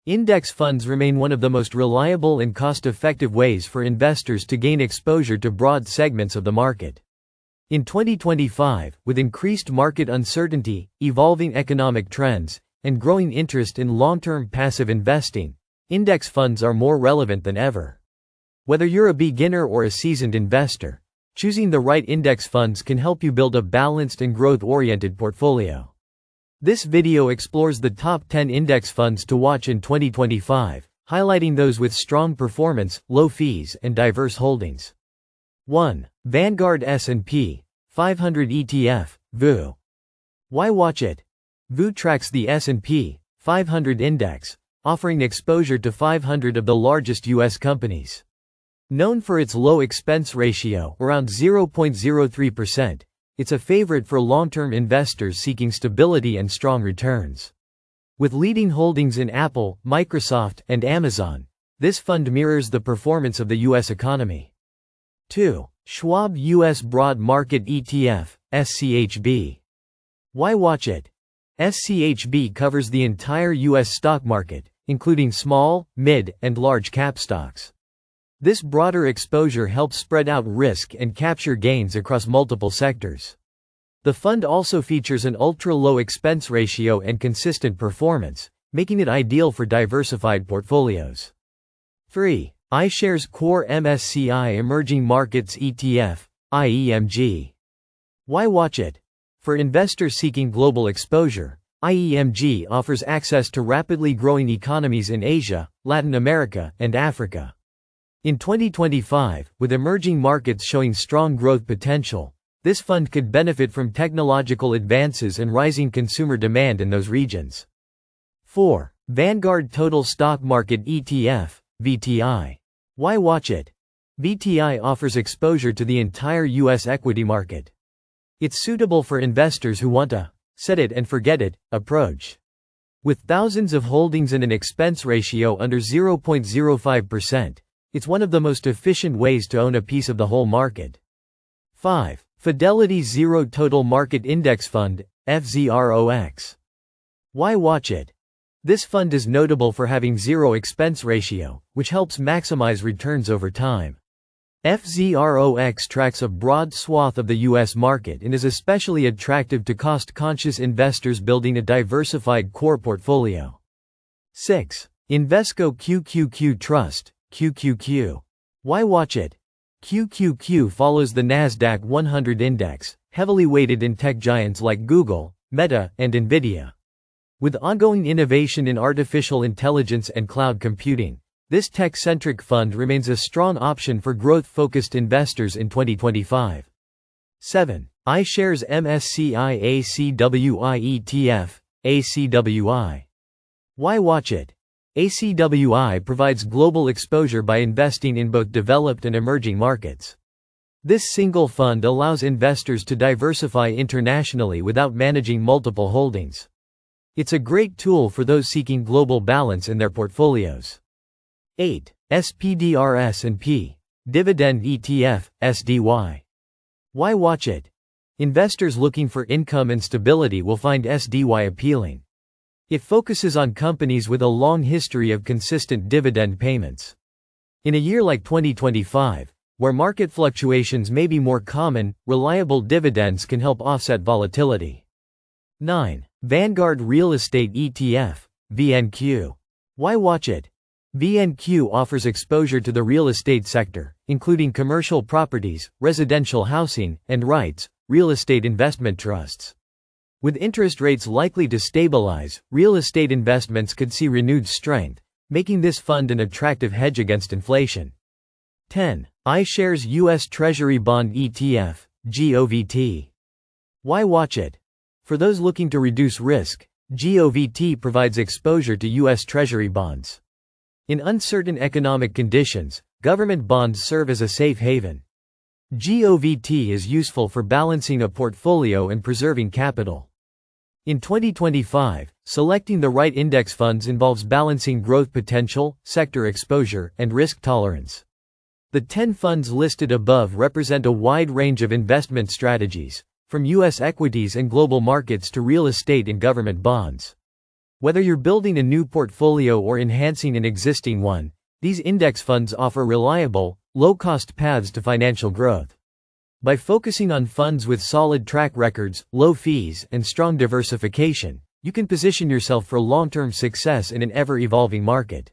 Index funds remain one of the most reliable and cost-effective ways for investors to gain exposure to broad segments of the market. In 2025, with increased market uncertainty, evolving economic trends, and growing interest in long-term passive investing, index funds are more relevant than ever. Whether you're a beginner or a seasoned investor, choosing the right index funds can help you build a balanced and growth-oriented portfolio. This video explores the top 10 index funds to watch in 2025, highlighting those with strong performance, low fees, and diverse holdings. 1. Vanguard S&P 500 ETF, VU. Why watch it? VU tracks the S&P 500 index, offering exposure to 500 of the largest U.S. companies. Known for its low expense ratio, around 0.03%, it's a favorite for long-term investors seeking stability and strong returns. With leading holdings in Apple, Microsoft, and Amazon, this fund mirrors the performance of the U.S. economy. 2. Schwab U.S. Broad Market ETF, SCHB. Why watch it? SCHB covers the entire U.S. stock market, including small, mid, and large cap stocks. This broader exposure helps spread out risk and capture gains across multiple sectors. The fund also features an ultra-low expense ratio and consistent performance, making it ideal for diversified portfolios. 3. iShares Core MSCI Emerging Markets ETF, IEMG. Why watch it? For investors seeking global exposure, IEMG offers access to rapidly growing economies in Asia, Latin America, and Africa. In 2025, with emerging markets showing strong growth potential, this fund could benefit from technological advances and rising consumer demand in those regions. 4. Vanguard Total Stock Market ETF, VTI. Why watch it? VTI offers exposure to the entire U.S. equity market. It's suitable for investors who want a set it and forget it approach. With thousands of holdings and an expense ratio under 0.05%, it's one of the most efficient ways to own a piece of the whole market. 5. Fidelity Zero Total Market Index Fund, FZROX. Why watch it? This fund is notable for having zero expense ratio, which helps maximize returns over time. FZROX tracks a broad swath of the U.S. market and is especially attractive to cost-conscious investors building a diversified core portfolio. 6. Invesco QQQ Trust, QQQ. Why watch it? QQQ follows the NASDAQ 100 index, heavily weighted in tech giants like Google, Meta, and Nvidia. With ongoing innovation in artificial intelligence and cloud computing, this tech-centric fund remains a strong option for growth-focused investors in 2025. 7. iShares MSCI ACWI ETF, ACWI. Why watch it? ACWI provides global exposure by investing in both developed and emerging markets. This single fund allows investors to diversify internationally without managing multiple holdings. It's a great tool for those seeking global balance in their portfolios. 8. SPDR S&P Dividend ETF, SDY. Why watch it? Investors looking for income and stability will find SDY appealing. It focuses on companies with a long history of consistent dividend payments. In a year like 2025, where market fluctuations may be more common, reliable dividends can help offset volatility. 9. Vanguard Real Estate ETF, VNQ. Why watch it? VNQ offers exposure to the real estate sector, including commercial properties, residential housing, and REITs, real estate investment trusts. With interest rates likely to stabilize, real estate investments could see renewed strength, making this fund an attractive hedge against inflation. 10. iShares U.S. Treasury Bond ETF, GOVT. Why watch it? For those looking to reduce risk, GOVT provides exposure to U.S. Treasury bonds. In uncertain economic conditions, government bonds serve as a safe haven. GOVT is useful for balancing a portfolio and preserving capital. In 2025, selecting the right index funds involves balancing growth potential, sector exposure, and risk tolerance. The 10 funds listed above represent a wide range of investment strategies, from U.S. equities and global markets to real estate and government bonds. Whether you're building a new portfolio or enhancing an existing one, these index funds offer reliable, low-cost paths to financial growth. By focusing on funds with solid track records, low fees, and strong diversification, you can position yourself for long-term success in an ever-evolving market.